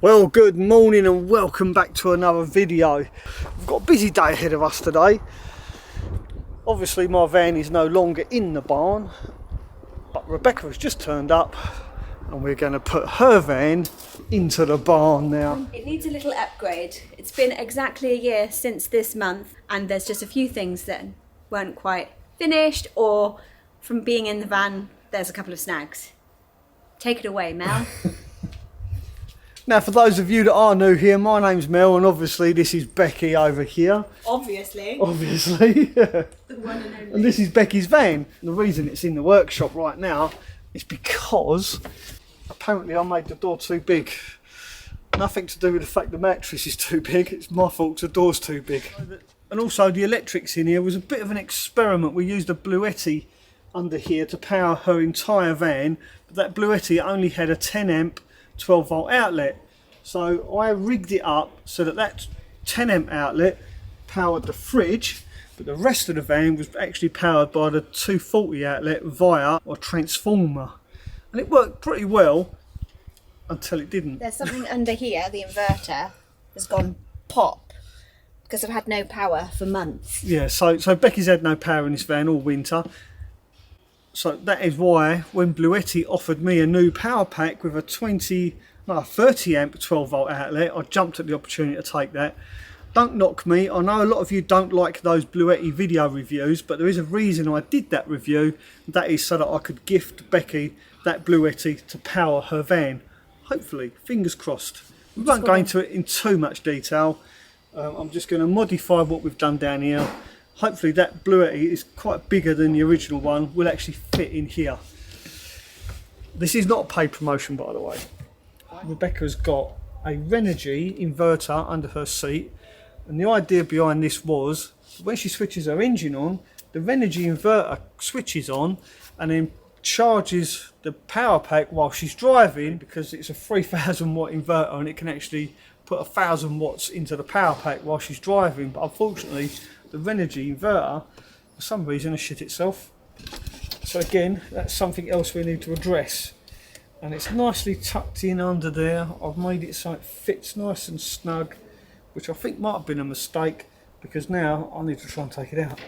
Well, good morning and welcome back to another video. We've got a busy day ahead of us today. Obviously my van is no longer in the barn, but Rebecca has just turned up and we're going to put her van into the barn now. It needs a little upgrade. It's been exactly a year since this month and there's just a few things that weren't quite finished, or from being in the van there's a couple of snags. Take it away, Mel. Now, for those of you that are new here, my name's Mel and obviously this is Becky over here. Obviously. The one and only. And this is Becky's van. The reason it's in the workshop right now is because apparently I made the door too big. Nothing to do with the fact the mattress is too big, it's my fault the door's too big. And also the electrics in here was a bit of an experiment. We used a Bluetti under here to power her entire van, but that Bluetti only had a 10 amp 12 volt outlet, so I rigged it up so that 10 amp outlet powered the fridge, but the rest of the van was actually powered by the 240 outlet via a transformer, and it worked pretty well until it didn't. There's something under here, the inverter has gone pop because I've had no power for months. Yeah, so Becky's had no power in this van all winter. So that is why when Bluetti offered me a new power pack with a 30 amp 12 volt outlet, I jumped at the opportunity to take that. Don't knock me, I know a lot of you don't like those Bluetti video reviews, but there is a reason I did that review. That is so that I could gift Becky that Bluetti to power her van. Hopefully, fingers crossed. We won't go into it in too much detail. I'm just going to modify what we've done down here. Hopefully that Bluetti is quite bigger than the original one, will actually fit in here. This is not a paid promotion, by the way. Rebecca's got a Renogy inverter under her seat, and the idea behind this was when she switches her engine on, the Renogy inverter switches on and then charges the power pack while she's driving, because it's a 3000 watt inverter and it can actually put 1000 watts into the power pack while she's driving. But unfortunately the Renogy inverter for some reason has shit itself, so again that's something else we need to address. And it's nicely tucked in under there. I've made it so it fits nice and snug, which I think might have been a mistake, because now I need to try and take it out.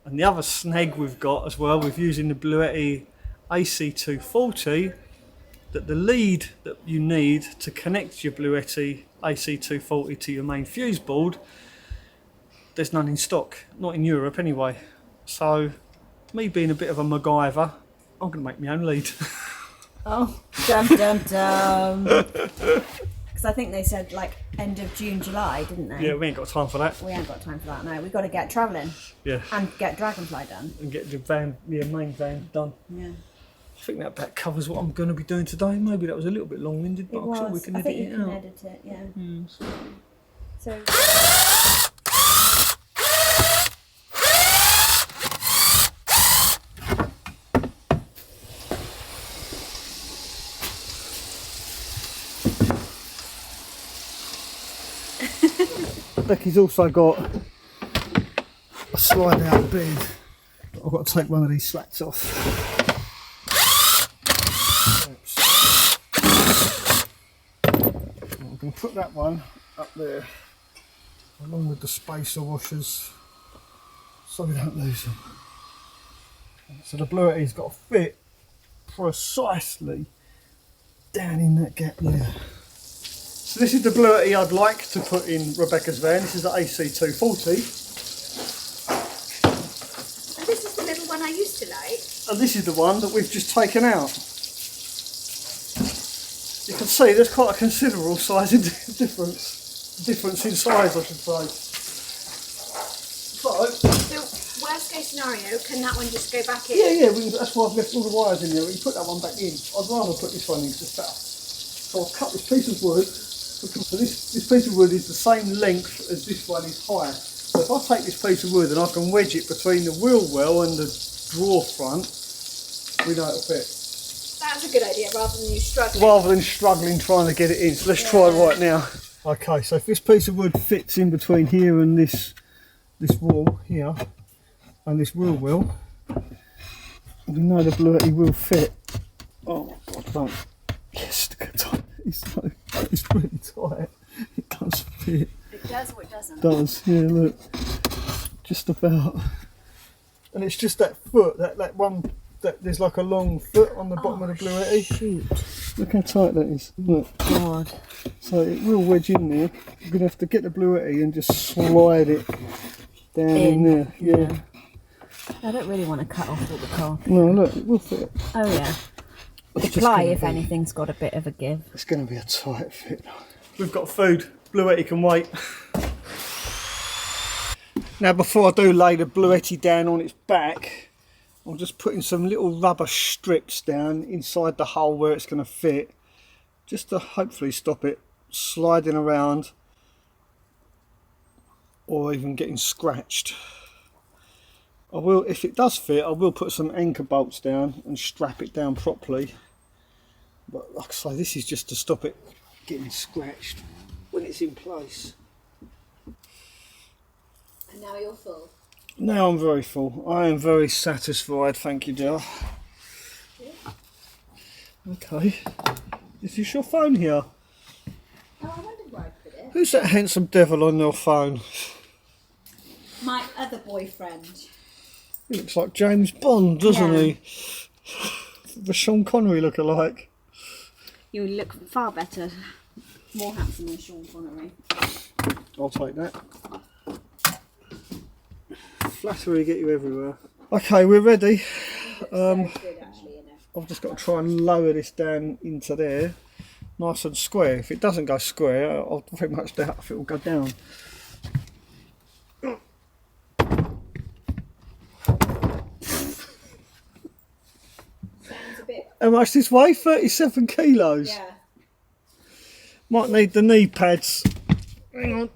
And the other snag we've got as well with using the Bluetti AC240, that the lead that you need to connect your Bluetti AC240 to your main fuse board, there's none in stock, not in Europe anyway. So me being a bit of a MacGyver, I'm going to make my own lead. Oh, dum dum dum. Because I think they said like end of June, July, didn't they? Yeah, we ain't got time for that. We ain't got time for that, no. We've got to get travelling. Yeah. And get Dragonfly done. And get the van, main van done. Yeah. I think that about covers what I'm going to be doing today. Maybe that was a little bit long-winded, but I'm sure we can edit it out. I think you can edit it, yeah. So. Becky's also got a slide out bed. I've got to take one of these slats off. I'm going to put that one up there along with the spacer washers so we don't lose them. So the Bluetti's got to fit precisely down in that gap there. So this is the Bluetti I'd like to put in Rebecca's van. This is the AC240. And this is the little one I used to like. And this is the one that we've just taken out. You can see there's quite a considerable size difference in size, I should say. So worst case scenario, can that one just go back in? Yeah, that's why I've left all the wires in there. We can put that one back in. I'd rather put this one in, it's better. So I've cut this piece of wood. So this piece of wood is the same length as this one is high. So if I take this piece of wood and I can wedge it between the wheel well and the drawer front, we know it'll fit. That's a good idea, rather than you struggling. Rather than struggling trying to get it in. So let's try right now. Okay, so if this piece of wood fits in between here and this wall here and this wheel well, we know the Bluetti will fit. Oh my God, don't. Yes, good time. It's pretty tight. It does fit. It does or it doesn't? It does, yeah, look. Just about. And it's just that foot, that one, that there's like a long foot on the bottom of the Bluetti. Shoot. Look how tight that is. Look. God. So it will wedge in there. You're going to have to get the Bluetti and just slide it down in there. Yeah. I don't really want to cut off all the carpet. No, look, it will fit. Oh yeah. It's The ply, if anything's got a bit of a give. It's going to be a tight fit. We've got food. Bluetti can wait. Now before I do lay the Bluetti down on its back, I'm just putting some little rubber strips down inside the hole where it's going to fit, just to hopefully stop it sliding around or even getting scratched. I will, if it does fit, I will put some anchor bolts down and strap it down properly. But like I say, this is just to stop it getting scratched when it's in place. And now you're full. Now I'm very full. I am very satisfied, thank you, dear. Yeah. Okay. Is this your phone here? Oh, I wondered where I put it. Who's that handsome devil on your phone? My other boyfriend. He looks like James Bond, doesn't Yeah. he? The Sean Connery look-alike. You look far better. More handsome than Sean Connery. I'll take that. Flattery get you everywhere. Okay, we're ready. Good, actually, I've just got to try and lower this down into there, nice and square. If it doesn't go square, I'll very much doubt if it will go down. Sounds a bit. How much this weigh? 37 kilos. Yeah. Might need the knee pads. Hang on.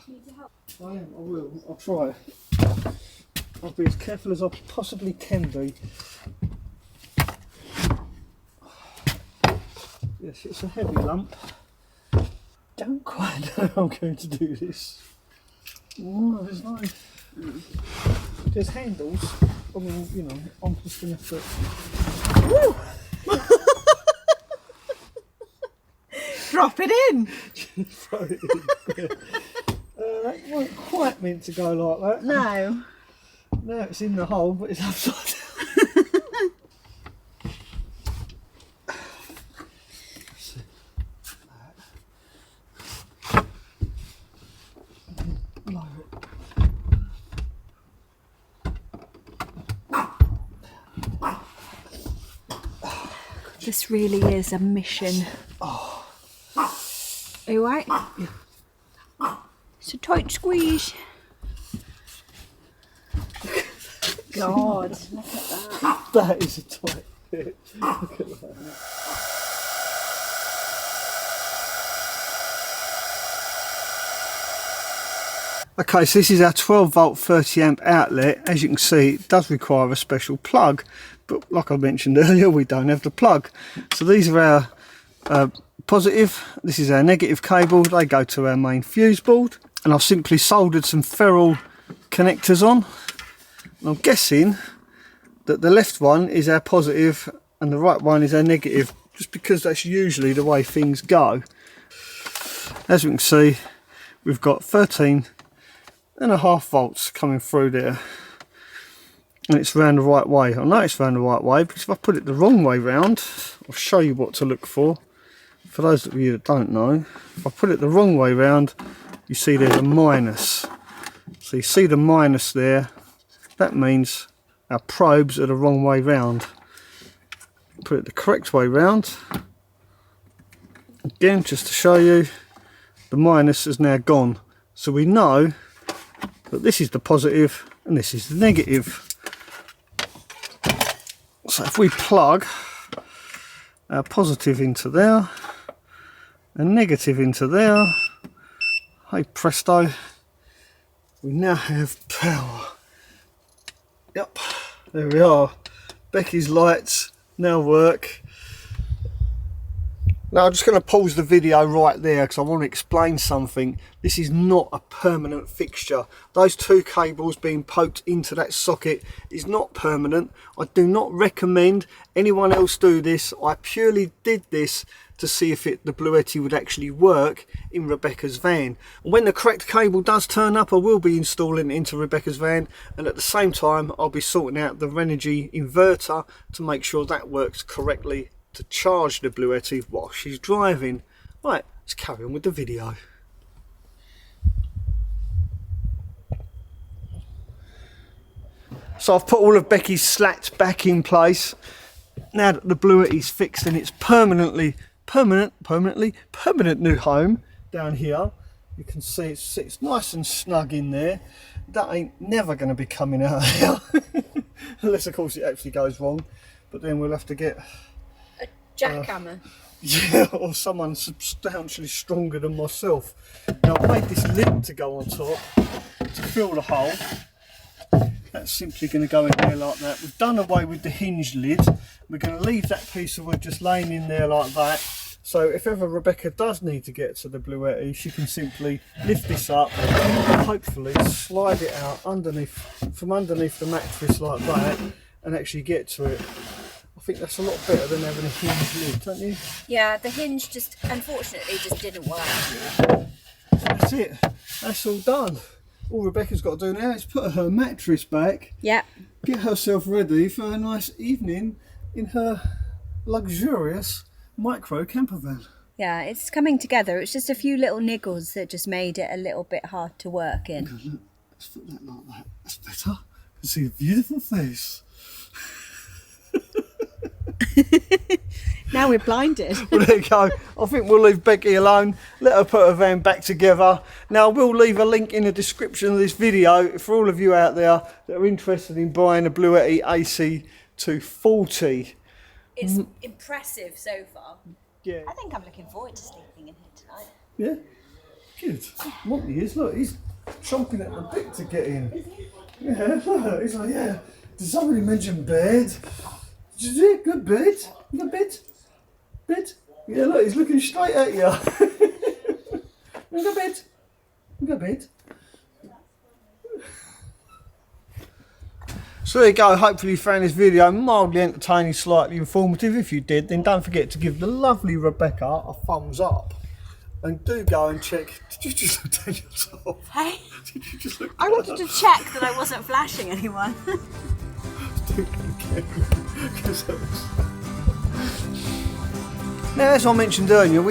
Need to help. I am, I will. I'll try. I'll be as careful as I possibly can be. Yes, it's a heavy lump. Don't quite know how I'm going to do this. Oh, there's no... There's handles. I mean, you know, I'm just going to have to... Woo! Drop it in. Throw it in. That wasn't quite meant to go like that. No. Now it's in the hole, but it's upside down. Lower it. This really is a mission. Oh. Are you right? Yeah. It's a tight squeeze. God, look at that. That is a tight fit. Look at that. Okay, so this is our 12 volt 30 amp outlet. As you can see, it does require a special plug, but like I mentioned earlier, we don't have the plug. So these are our positive, this is our negative cable. They go to our main fuse board, and I've simply soldered some ferrule connectors on. And I'm guessing that the left one is our positive and the right one is our negative, just because that's usually the way things go. As you can see, we've got 13.5 volts coming through there, and it's round the right way. I know it's round the right way because if I put it the wrong way round, I'll show you what to look for. For those of you that don't know, if I put it the wrong way round, you see there's a minus. So you see the minus there. That means our probes are the wrong way round. Put it the correct way round. Again, just to show you, the minus is now gone. So we know that this is the positive and this is the negative. So if we plug our positive into there and negative into there, hey presto, we now have power. Yep, there we are. Becky's lights now work. Now I'm just going to pause the video right there because I want to explain something. This is not a permanent fixture. Those two cables being poked into that socket is not permanent. I do not recommend anyone else do this. I purely did this to see if the Bluetti would actually work in Rebecca's van. And when the correct cable does turn up, I will be installing it into Rebecca's van, and at the same time I'll be sorting out the Renogy inverter to make sure that works correctly to charge the Bluetti while she's driving. Right, let's carry on with the video. So I've put all of Becky's slats back in place. Now that the Bluetti's fixed and it's permanent new home down here, you can see it's nice and snug in there. That ain't never going to be coming out here unless of course it actually goes wrong, but then we'll have to get jackhammer. Yeah, or someone substantially stronger than myself. Now I've made this lid to go on top to fill the hole. That's simply going to go in there like that. We've done away with the hinge lid. We're going to leave that piece of wood just laying in there like that. So if ever Rebecca does need to get to the Bluetti, she can simply lift this up and hopefully slide it out from underneath the mattress like that and actually get to it. I think that's a lot better than having a hinge lid, don't you? Yeah, the hinge just unfortunately just didn't work. That's it. That's all done. All Rebecca's got to do now is put her mattress back. Yep. Get herself ready for a nice evening in her luxurious micro camper van. Yeah, it's coming together. It's just a few little niggles that just made it a little bit hard to work in. Okay, look, let's put that like that. That's better. You can see a beautiful face. Now we're blinded. Well, there you go. I think we'll leave Becky alone. Let her put her van back together. Now, we'll leave a link in the description of this video for all of you out there that are interested in buying a Bluetti AC240. It's impressive so far. Yeah. I think I'm looking forward to sleeping in here tonight. Yeah? Good. Monty is, look, he's chomping at the bit to get in. Yeah, look, he's like, yeah. Did somebody mention bed? Did you good bed? You got bed? Bed? Yeah, look, he's looking straight at you. You got bed? You got bed? So there you go. Hopefully you found this video mildly entertaining, slightly informative. If you did, then don't forget to give the lovely Rebecca a thumbs up. And do go and check. Did you just look at yourself? Hey? Did you just look I wanted to check that I wasn't flashing anyone. Now, as I mentioned earlier,